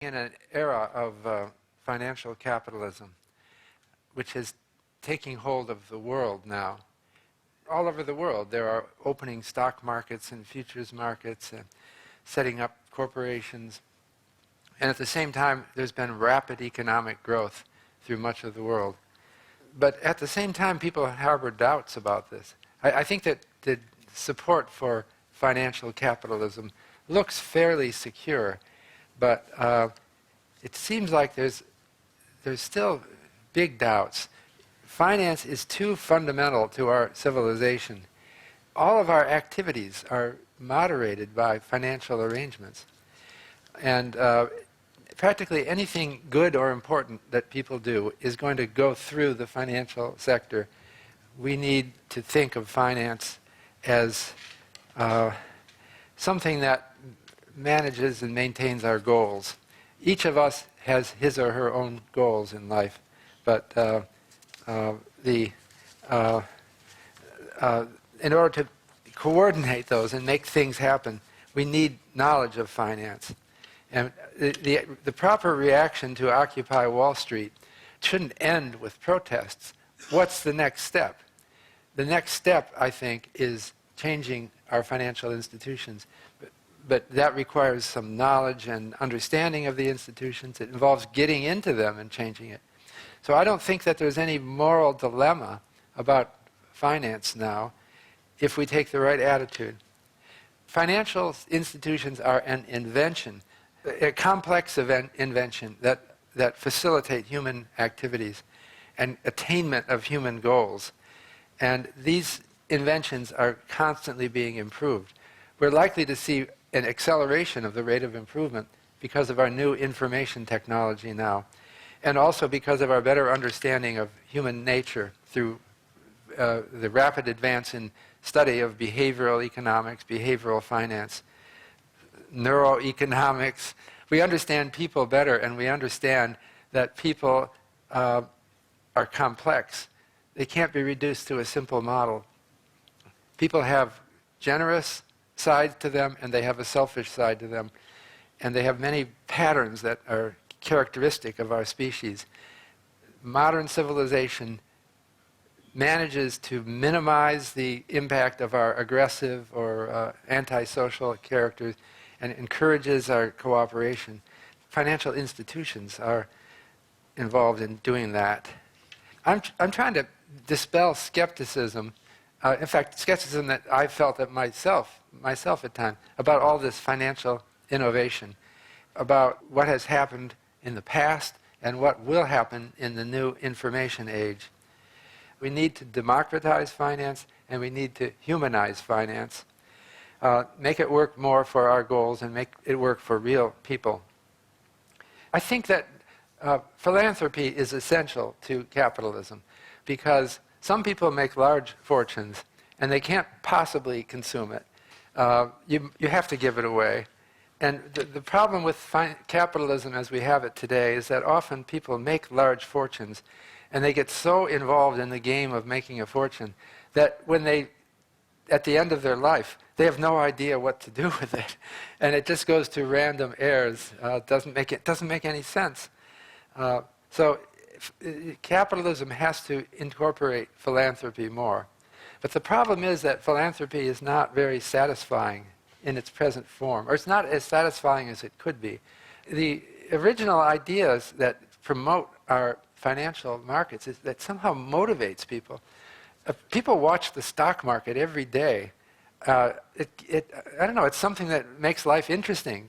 In an era of financial capitalism, which is taking hold of the world now. All over the world, there are opening stock markets and futures markets and setting up corporations. And at the same time, there's been rapid economic growth through much of the world. But at the same time, people harbor doubts about this. I think that the support for financial capitalism looks fairly secure, but it seems like there's still big doubts. Finance is too fundamental to our civilization. All of our activities are moderated by financial arrangements. And practically anything good or important that people do is going to go through the financial sector. We need to think of finance as something that manages and maintains our goals. Each of us has his or her own goals in life, but in order to coordinate those and make things happen, we need knowledge of finance. And the proper reaction to Occupy Wall Street shouldn't end with protests. What's the next step? The next step, I think, is changing our financial institutions. But that requires some knowledge and understanding of the institutions. It involves getting into them and changing it. So I don't think that there's any moral dilemma about finance now if we take the right attitude. Financial institutions are an invention, a complex invention that facilitate human activities and attainment of human goals. And these inventions are constantly being improved. We're likely to see an acceleration of the rate of improvement because of our new information technology now, and also because of our better understanding of human nature through the rapid advance in study of behavioral economics, behavioral finance, neuroeconomics. We understand people better, and we understand that people are complex. They can't be reduced to a simple model. People have generous sides to them, and they have a selfish side to them. And they have many patterns that are characteristic of our species. Modern civilization manages to minimize the impact of our aggressive or antisocial characters and encourages our cooperation. Financial institutions are involved in doing that. I'm trying to dispel skepticism. In fact, skepticism that I felt at myself at times, about all this financial innovation, about what has happened in the past and what will happen in the new information age. We need to democratize finance, and we need to humanize finance, make it work more for our goals and make it work for real people. I think that philanthropy is essential to capitalism because some people make large fortunes, and they can't possibly consume it. You have to give it away. And the problem with capitalism as we have it today is that often people make large fortunes, and they get so involved in the game of making a fortune that when at the end of their life, they have no idea what to do with it. And it just goes to random heirs. It doesn't make any sense. So capitalism has to incorporate philanthropy more. But the problem is that philanthropy is not very satisfying in its present form, or it's not as satisfying as it could be. The original ideas that promote our financial markets is that somehow motivates people. People watch the stock market every day. I don't know, it's something that makes life interesting.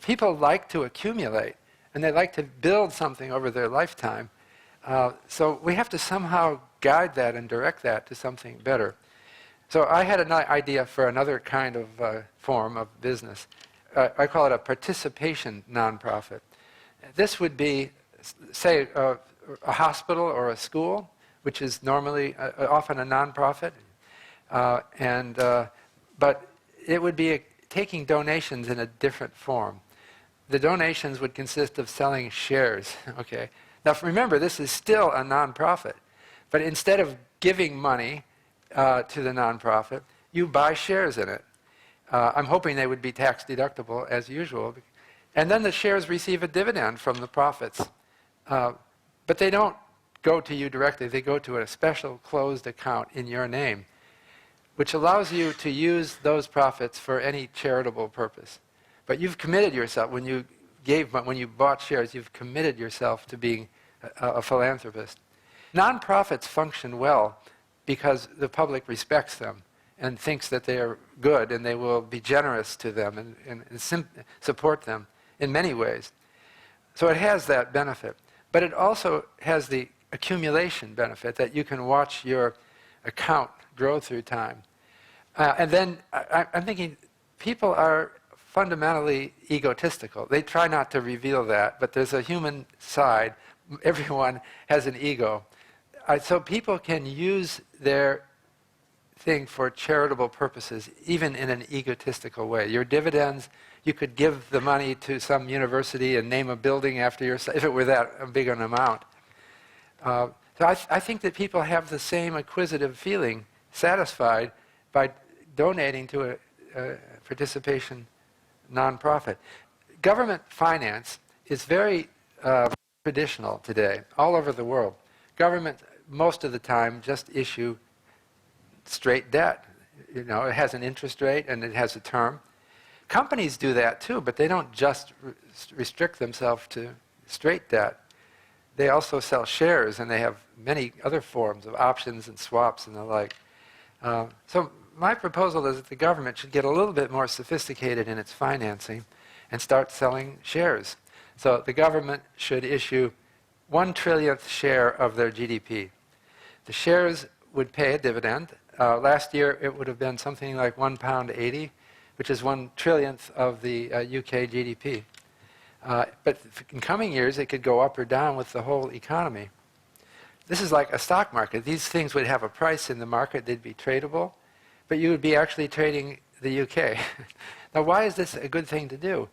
People like to accumulate, and they like to build something over their lifetime. So we have to somehow guide that and direct that to something better. So I had an idea for another kind of form of business. I call it a participation nonprofit. This would be, say, a hospital or a school, which is normally often a nonprofit, but it would be taking donations in a different form. The donations would consist of selling shares. Okay. Now remember, this is still a nonprofit, but instead of giving money to the nonprofit, you buy shares in it. I'm hoping they would be tax deductible as usual. And then the shares receive a dividend from the profits. But they don't go to you directly. They go to a special closed account in your name, which allows you to use those profits for any charitable purpose. But you've committed yourself, when you bought shares, you've committed yourself to being a philanthropist. Nonprofits function well because the public respects them and thinks that they are good, and they will be generous to them and support them in many ways. So it has that benefit. But it also has the accumulation benefit that you can watch your account grow through time. And then I'm thinking people are fundamentally egotistical. They try not to reveal that, but there's a human side. Everyone has an ego. So people can use their thing for charitable purposes, even in an egotistical way. Your dividends, you could give the money to some university and name a building after yourself, if it were that big an amount. So I think that people have the same acquisitive feeling satisfied by donating to a participation nonprofit. Government finance is very traditional today, all over the world. Government, most of the time, just issue straight debt. It has an interest rate and it has a term. Companies do that too, but they don't just restrict themselves to straight debt. They also sell shares, and they have many other forms of options and swaps and the like. So my proposal is that the government should get a little bit more sophisticated in its financing and start selling shares. So the government should issue 1/trillionth share of their GDP. The shares would pay a dividend. Last year it would have been something like £1.80, which is 1/trillionth of the UK GDP. But in coming years it could go up or down with the whole economy. This is like a stock market. These things would have a price in the market, they'd be tradable, but you would be actually trading the UK. Now, why is this a good thing to do?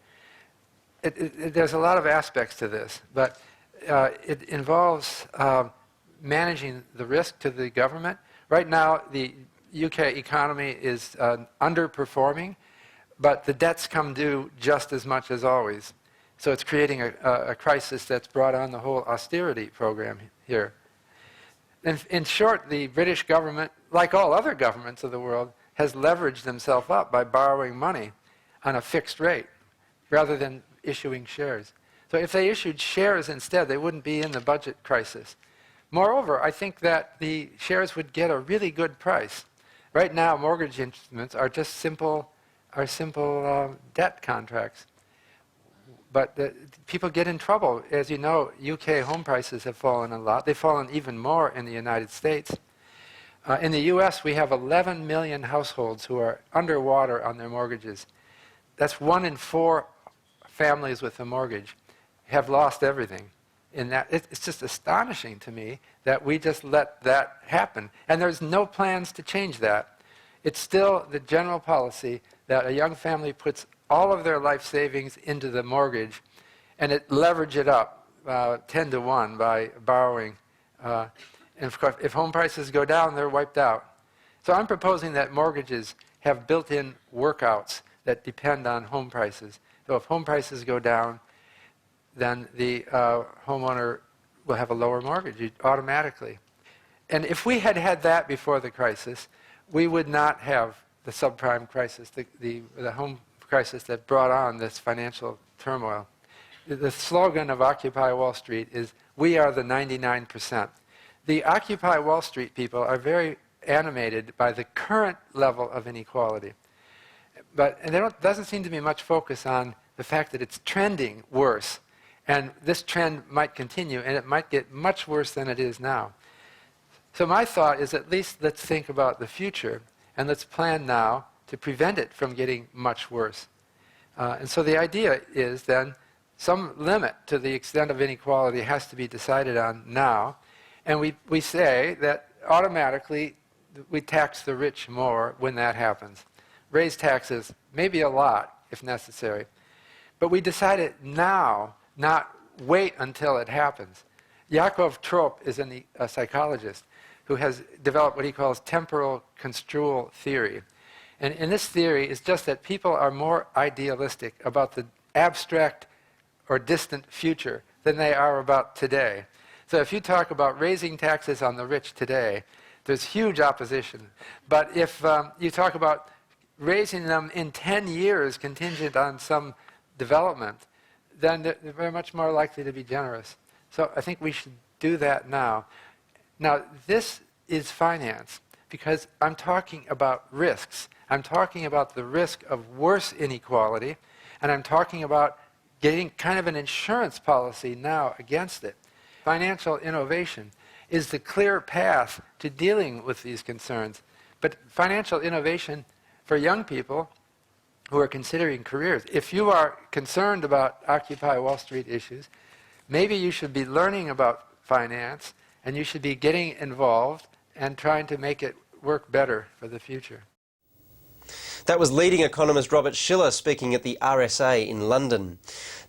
There's a lot of aspects to this, but it involves managing the risk to the government. Right now, the UK economy is underperforming, but the debts come due just as much as always. So it's creating a crisis that's brought on the whole austerity program here. In short, the British government, like all other governments of the world, has leveraged themselves up by borrowing money on a fixed rate rather than issuing shares. So if they issued shares instead, they wouldn't be in the budget crisis. Moreover, I think that the shares would get a really good price. Right now, mortgage instruments are just simple debt contracts. But people get in trouble. As you know, UK home prices have fallen a lot. They've fallen even more in the United States. In the US, we have 11 million households who are underwater on their mortgages. That's 1 in 4 families with a mortgage have lost everything. It's just astonishing to me that we just let that happen. And there's no plans to change that. It's still the general policy that a young family puts all of their life savings into the mortgage, and it leverage it up 10 to 1 by borrowing. And of course, if home prices go down, they're wiped out. So I'm proposing that mortgages have built-in workouts that depend on home prices. So if home prices go down, then the homeowner will have a lower mortgage automatically. And if we had had that before the crisis, we would not have the subprime crisis, the home crisis that brought on this financial turmoil. The slogan of Occupy Wall Street is, "We are the 99%." The Occupy Wall Street people are very animated by the current level of inequality. And there doesn't seem to be much focus on the fact that it's trending worse. And this trend might continue, and it might get much worse than it is now. So my thought is, at least let's think about the future, and let's plan now to prevent it from getting much worse. And so the idea is then some limit to the extent of inequality has to be decided on now. And we say that automatically we tax the rich more when that happens. Raise taxes, maybe a lot if necessary. But we decide it now, not wait until it happens. Yakov Trop is a psychologist who has developed what he calls temporal construal theory. And in this theory, it's just that people are more idealistic about the abstract or distant future than they are about today. So if you talk about raising taxes on the rich today, there's huge opposition. But if you talk about raising them in 10 years contingent on some development, then they're very much more likely to be generous. So I think we should do that now. Now, this is finance, because I'm talking about risks. I'm talking about the risk of worse inequality, and I'm talking about getting kind of an insurance policy now against it. Financial innovation is the clear path to dealing with these concerns. But financial innovation for young people who are considering careers, if you are concerned about Occupy Wall Street issues, maybe you should be learning about finance, and you should be getting involved and trying to make it work better for the future. That was leading economist Robert Shiller speaking at the RSA in London.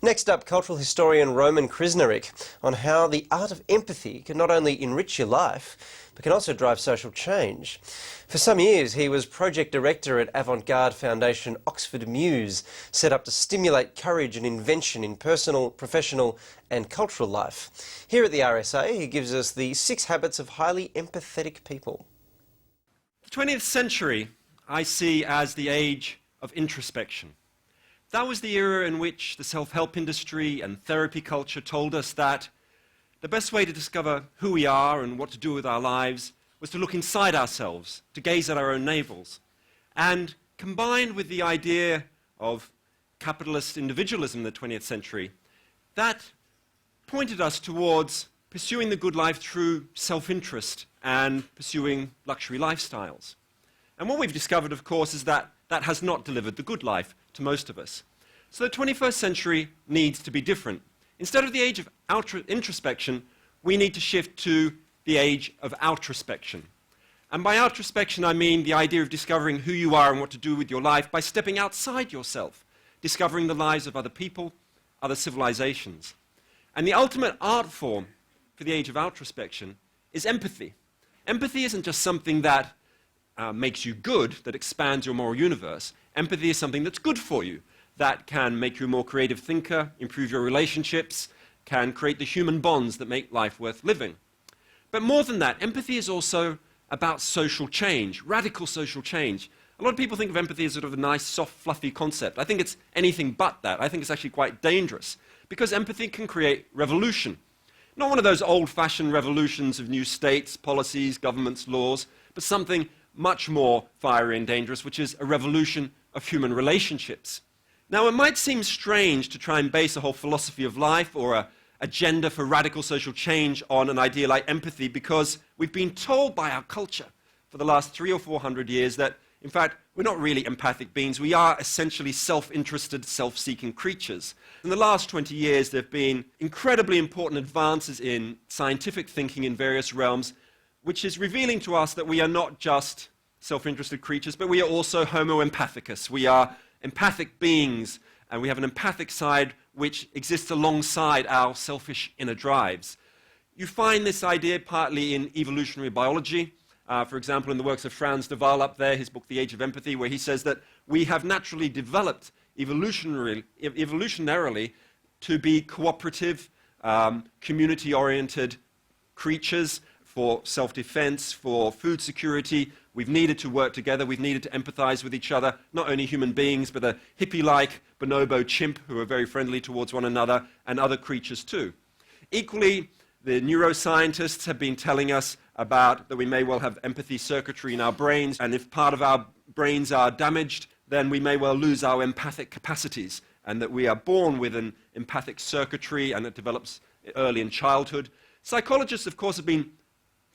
Next up, cultural historian Roman Krznaric on how the art of empathy can not only enrich your life, but can also drive social change. For some years, he was project director at avant-garde foundation Oxford Muse, set up to stimulate courage and invention in personal, professional and cultural life. Here at the RSA, he gives us the 6 habits of highly empathetic people. The 20th century I see as the age of introspection. That was the era in which the self-help industry and therapy culture told us that the best way to discover who we are and what to do with our lives was to look inside ourselves, to gaze at our own navels. And combined with the idea of capitalist individualism in the 20th century, that pointed us towards pursuing the good life through self-interest and pursuing luxury lifestyles. And what we've discovered, of course, is that that has not delivered the good life to most of us. So the 21st century needs to be different. Instead of the age of introspection, we need to shift to the age of outrospection. And by outrospection, I mean the idea of discovering who you are and what to do with your life by stepping outside yourself, discovering the lives of other people, other civilizations. And the ultimate art form for the age of outrospection is empathy. Empathy isn't just something that makes you good, that expands your moral universe. Empathy is something that's good for you, that can make you a more creative thinker, improve your relationships, can create the human bonds that make life worth living. But more than that, empathy is also about social change, radical social change. A lot of people think of empathy as sort of a nice, soft, fluffy concept. I think it's anything but that. I think it's actually quite dangerous, because empathy can create revolution. Not one of those old-fashioned revolutions of new states, policies, governments, laws, but something much more fiery and dangerous, which is a revolution of human relationships. Now, it might seem strange to try and base a whole philosophy of life or an agenda for radical social change on an idea like empathy, because we've been told by our culture for the last 300 or 400 years that, in fact, we're not really empathic beings. We are essentially self-interested, self-seeking creatures. In the last 20 years, there have been incredibly important advances in scientific thinking in various realms, which is revealing to us that we are not just self-interested creatures, but we are also homo empathicus. We are empathic beings, and we have an empathic side which exists alongside our selfish inner drives. You find this idea partly in evolutionary biology. For example, in the works of Frans de Waal up there, his book The Age of Empathy, where he says that we have naturally developed evolutionarily to be cooperative, community-oriented creatures for self-defense, for food security. We've needed to work together. We've needed to empathize with each other, not only human beings, but a hippie-like bonobo chimp who are very friendly towards one another, and other creatures too. Equally, the neuroscientists have been telling us about that we may well have empathy circuitry in our brains, and if part of our brains are damaged, then we may well lose our empathic capacities, and that we are born with an empathic circuitry, and it develops early in childhood. Psychologists, of course, have been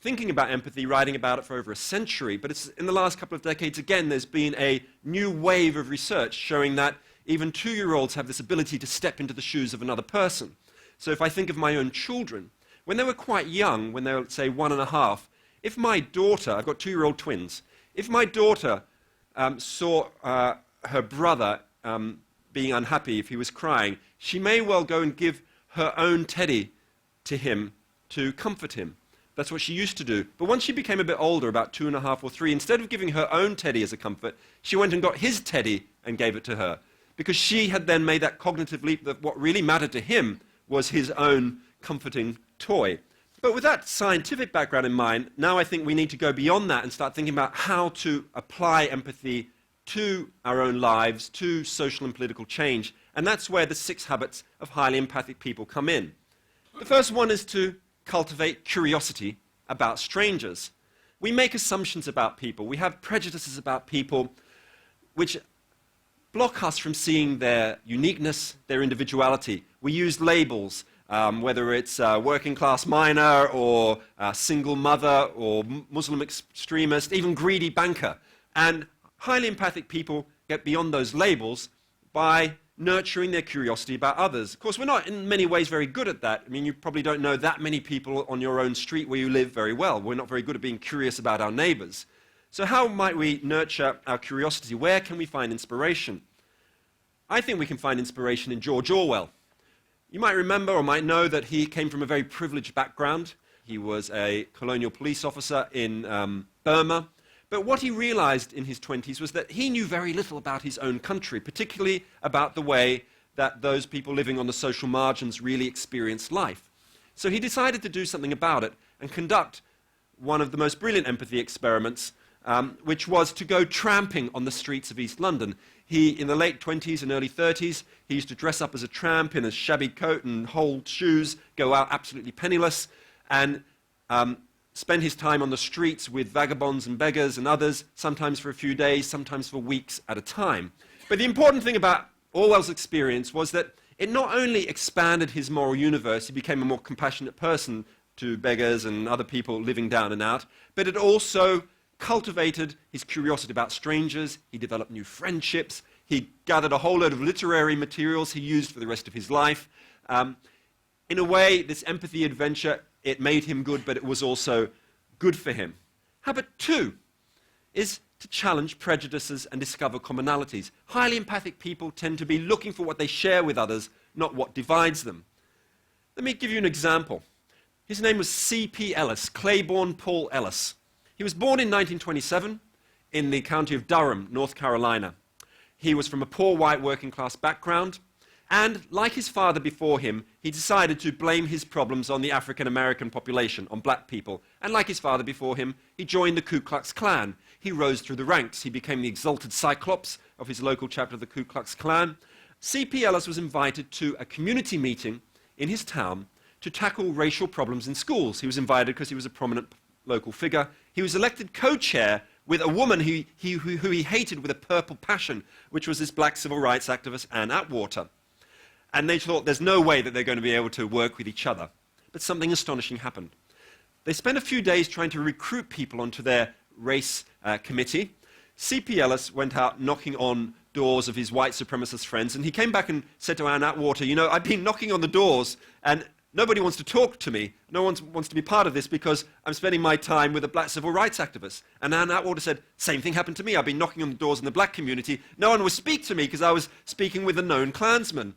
thinking about empathy, writing about it for over a century, but it's in the last couple of decades, again, there's been a new wave of research showing that even 2-year-olds have this ability to step into the shoes of another person. So if I think of my own children, when they were quite young, when they were, say, 1.5, if my daughter, I've got 2-year-old twins, if my daughter saw her brother being unhappy, if he was crying, she may well go and give her own teddy to him to comfort him. That's what she used to do. But once she became a bit older, about 2.5 or 3, instead of giving her own teddy as a comfort, she went and got his teddy and gave it to her. because she had then made that cognitive leap that what really mattered to him was his own comforting toy. But with that scientific background in mind, now I think we need to go beyond that and start thinking about how to apply empathy to our own lives, to social and political change. And that's where the 6 habits of highly empathic people come in. The first one is to cultivate curiosity about strangers. We make assumptions about people. We have prejudices about people which block us from seeing their uniqueness, their individuality. We use labels, whether it's working class miner or single mother or Muslim extremist, even greedy banker. And highly empathic people get beyond those labels by nurturing their curiosity about others. Of course, we're not in many ways very good at that. I mean, you probably don't know that many people on your own street where you live very well. We're not very good at being curious about our neighbors. So how might we nurture our curiosity? Where can we find inspiration? I think we can find inspiration in George Orwell. You might remember or might know that he came from a very privileged background. He was a colonial police officer in Burma. But what he realized in his 20s was that he knew very little about his own country, particularly about the way that those people living on the social margins really experienced life. So he decided to do something about it and conduct one of the most brilliant empathy experiments, which was to go tramping on the streets of East London. He, in the late 20s and early 30s, he used to dress up as a tramp in a shabby coat and holed shoes, go out absolutely penniless, and spend his time on the streets with vagabonds and beggars and others, sometimes for a few days, sometimes for weeks at a time. But the important thing about Orwell's experience was that it not only expanded his moral universe, he became a more compassionate person to beggars and other people living down and out, but it also cultivated his curiosity about strangers. He developed new friendships. He gathered a whole load of literary materials he used for the rest of his life. In a way, this empathy adventure, it made him good, but it was also good for him. Habit 2 is to challenge prejudices and discover commonalities. Highly empathic people tend to be looking for what they share with others, not what divides them. Let me give you an example. His name was C.P. Ellis, Claiborne Paul Ellis. He was born in 1927 in the county of Durham, North Carolina. He was from a poor white working class background, and like his father before him, he decided to blame his problems on the African American population, on black people. And like his father before him, he joined the Ku Klux Klan. He rose through the ranks. He became the exalted Cyclops of his local chapter of the Ku Klux Klan. C.P. Ellis was invited to a community meeting in his town to tackle racial problems in schools. He was invited because he was a prominent local figure. He was elected co-chair with a woman who he hated with a purple passion, which was this black civil rights activist, Ann Atwater. And they thought there's no way that they're going to be able to work with each other. But something astonishing happened. They spent a few days trying to recruit people onto their race committee. C.P. Ellis went out knocking on doors of his white supremacist friends, and he came back and said to Ann Atwater, you know, I've been knocking on the doors, and nobody wants to talk to me. No one wants to be part of this because I'm spending my time with a black civil rights activist. And Ann Atwater said, same thing happened to me. I've been knocking on the doors in the black community. No one would speak to me because I was speaking with a known Klansman.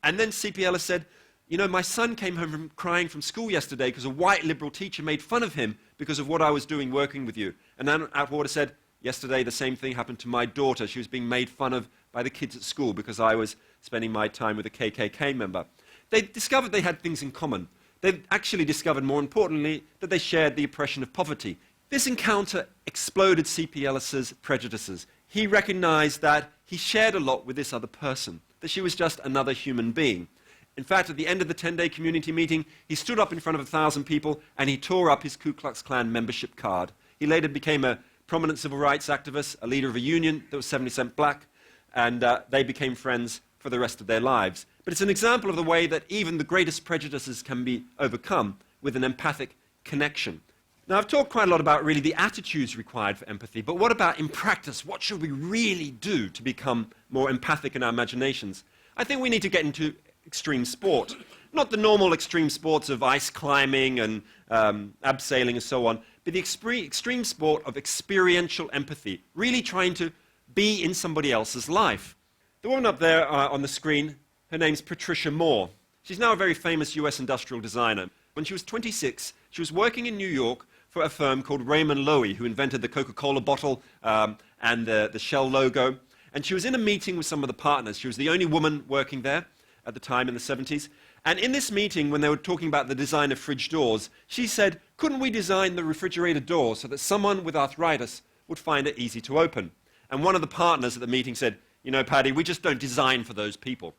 And then C.P. Ellis said, you know, my son came home from crying from school yesterday because a white liberal teacher made fun of him because of what I was doing working with you. And Ann Atwater said, yesterday the same thing happened to my daughter. She was being made fun of by the kids at school because I was spending my time with a KKK member. They discovered they had things in common. They actually discovered, more importantly, that they shared the oppression of poverty. This encounter exploded C.P. Ellis's prejudices. He recognized that he shared a lot with this other person, that she was just another human being. In fact, at the end of the 10-day community meeting, he stood up in front of 1,000 people and he tore up his Ku Klux Klan membership card. He later became a prominent civil rights activist, a leader of a union that was 70% black, and they became friends for the rest of their lives. But it's an example of the way that even the greatest prejudices can be overcome with an empathic connection. Now, I've talked quite a lot about really the attitudes required for empathy, but what about in practice? What should we really do to become more empathic in our imaginations? I think we need to get into extreme sport. Not the normal extreme sports of ice climbing and abseiling and so on, but the extreme sport of experiential empathy, really trying to be in somebody else's life. The woman up there on the screen, her name's Patricia Moore. She's now a very famous US industrial designer. When she was 26, she was working in New York for a firm called Raymond Loewy, who invented the Coca-Cola bottle and the Shell logo. And she was in a meeting with some of the partners. She was the only woman working there at the time in the 70s. And in this meeting, when they were talking about the design of fridge doors, she said, couldn't we design the refrigerator door so that someone with arthritis would find it easy to open? And one of the partners at the meeting said, you know, Paddy, we just don't design for those people.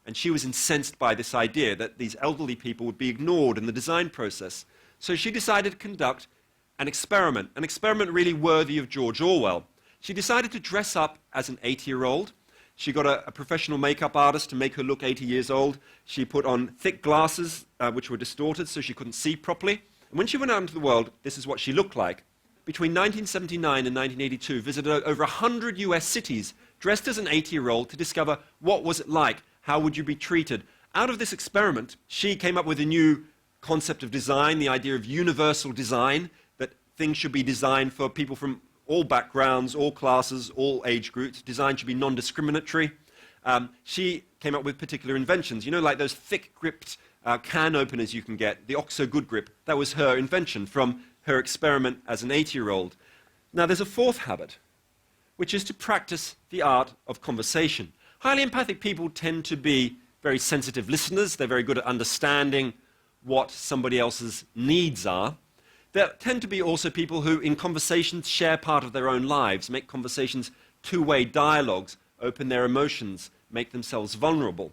And she was incensed by this idea that these elderly people would be ignored in the design process. So she decided to conduct an experiment really worthy of George Orwell. She decided to dress up as an 80-year-old. She got a professional makeup artist to make her look 80 years old. She put on thick glasses, which were distorted so she couldn't see properly. And when she went out into the world, this is what she looked like. Between 1979 and 1982, visited over 100 US cities, dressed as an 80-year-old to discover what was it like, how would you be treated. Out of this experiment, she came up with a new concept of design, the idea of universal design, that things should be designed for people from all backgrounds, all classes, all age groups. Design should be non-discriminatory. She came up with particular inventions. You know, like those thick-gripped can openers you can get, the OXO Good Grip. That was her invention from her experiment as an 80-year-old. Now, there's a fourth habit, which is to practice the art of conversation. Highly empathic people tend to be very sensitive listeners. They're very good at understanding what somebody else's needs are. There tend to be also people who, in conversations, share part of their own lives, make conversations two-way dialogues, open their emotions, make themselves vulnerable.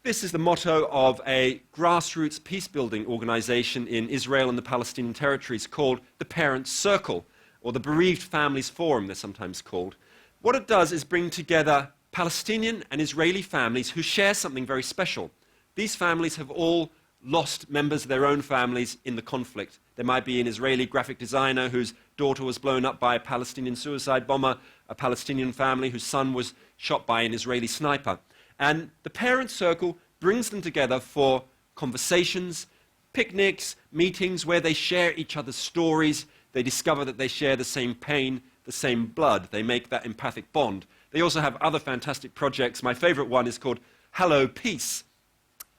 This is the motto of a grassroots peace-building organization in Israel and the Palestinian territories called the Parents' Circle, or the Bereaved Families Forum, they're sometimes called. What it does is bring together Palestinian and Israeli families who share something very special. These families have all lost members of their own families in the conflict. There might be an Israeli graphic designer whose daughter was blown up by a Palestinian suicide bomber, a Palestinian family whose son was shot by an Israeli sniper. And the Parents' Circle brings them together for conversations, picnics, meetings where they share each other's stories. They discover that they share the same pain, the same blood. They make that empathic bond. They also have other fantastic projects. My favorite one is called Hello Peace.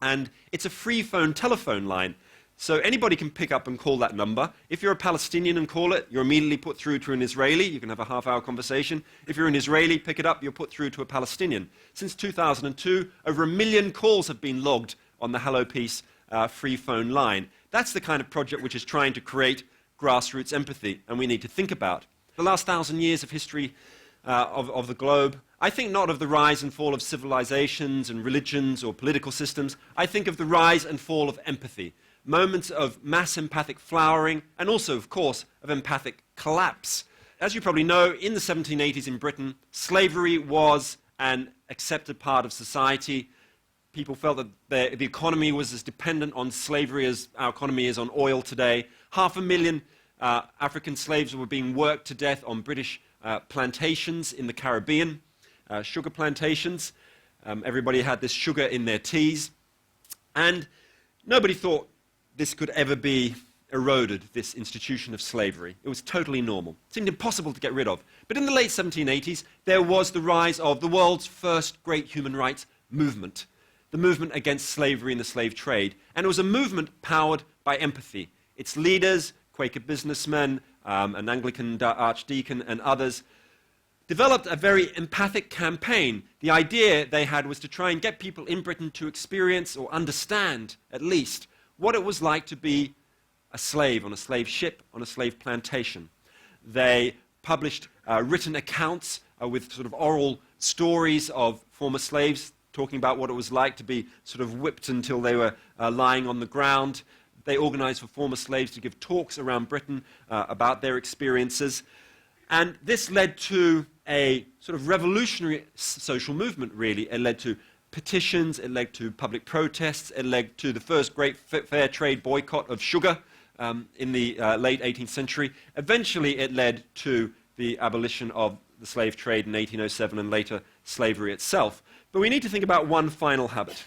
And it's a free phone telephone line. So anybody can pick up and call that number. If you're a Palestinian and call it, you're immediately put through to an Israeli. You can have a half-hour conversation. If you're an Israeli, pick it up, you're put through to a Palestinian. Since 2002, over 1 million calls have been logged on the Hello Peace free phone line. That's the kind of project which is trying to create grassroots empathy, and we need to think about. The last 1,000 years of history of the globe, I think not of the rise and fall of civilizations and religions or political systems. I think of the rise and fall of empathy. Moments of mass empathic flowering, and also, of course, of empathic collapse. As you probably know, in the 1780s in Britain, slavery was an accepted part of society. People felt that the economy was as dependent on slavery as our economy is on oil today. 500,000 African slaves were being worked to death on British plantations in the Caribbean, sugar plantations. Everybody had this sugar in their teas. And nobody thought this could ever be eroded, this institution of slavery. It was totally normal. It seemed impossible to get rid of. But in the late 1780s, there was the rise of the world's first great human rights movement, the movement against slavery and the slave trade. And it was a movement powered by empathy. Its leaders, Quaker businessmen, an Anglican archdeacon, and others, developed a very empathic campaign. The idea they had was to try and get people in Britain to experience or understand, at least, what it was like to be a slave on a slave ship, on a slave plantation. They published written accounts with sort of oral stories of former slaves talking about what it was like to be sort of whipped until they were lying on the ground. They organized for former slaves to give talks around Britain about their experiences. And this led to a sort of revolutionary social movement, really. It led to petitions, it led to public protests, it led to the first great fair trade boycott of sugar in the late 18th century. Eventually, it led to the abolition of the slave trade in 1807 and later slavery itself. But we need to think about one final habit,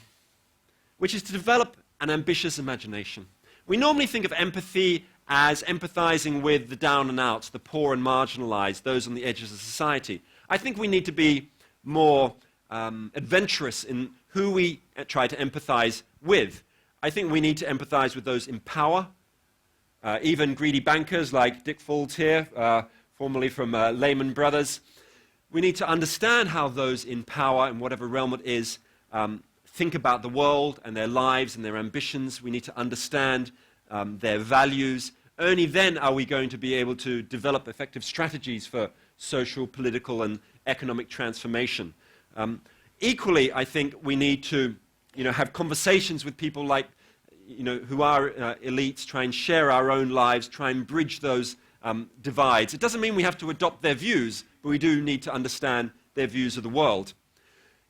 which is to develop an ambitious imagination. We normally think of empathy as empathizing with the down and outs, the poor and marginalized, those on the edges of society. I think we need to be more adventurous in who we try to empathize with. I think we need to empathize with those in power, even greedy bankers like Dick Folds here, formerly from Lehman Brothers. We need to understand how those in power, in whatever realm it is, think about the world and their lives and their ambitions. We need to understand their values. Only then are we going to be able to develop effective strategies for social, political, and economic transformation. Equally, I think we need to have conversations with people like, who are elites, try and share our own lives, try and bridge those divides. It doesn't mean we have to adopt their views, but we do need to understand their views of the world.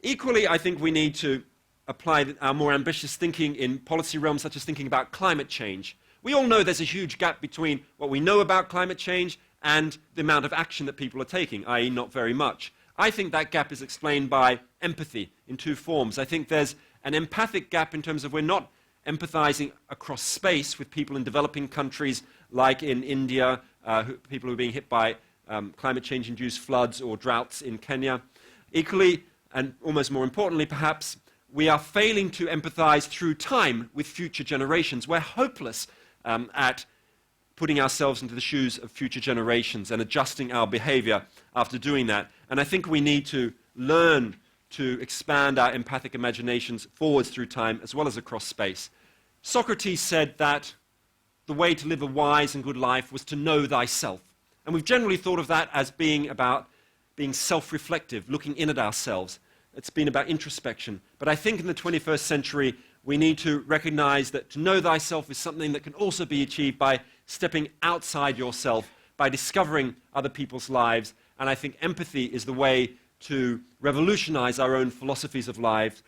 Equally, I think we need to apply our more ambitious thinking in policy realms, such as thinking about climate change. We all know there's a huge gap between what we know about climate change and the amount of action that people are taking, i.e. not very much. I think that gap is explained by empathy in two forms. I think there's an empathic gap in terms of we're not empathizing across space with people in developing countries like in India, people who are being hit by climate change-induced floods or droughts in Kenya. Equally, and almost more importantly perhaps, we are failing to empathize through time with future generations. We're hopeless at putting ourselves into the shoes of future generations and adjusting our behavior after doing that. And I think we need to learn to expand our empathic imaginations forwards through time as well as across space. Socrates said that the way to live a wise and good life was to know thyself. And we've generally thought of that as being about being self-reflective, looking in at ourselves. It's been about introspection. But I think in the 21st century, we need to recognize that to know thyself is something that can also be achieved by stepping outside yourself, by discovering other people's lives. And I think empathy is the way to revolutionize our own philosophies of life,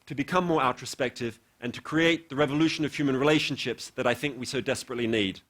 to become more introspective, and to create the revolution of human relationships that I think we so desperately need.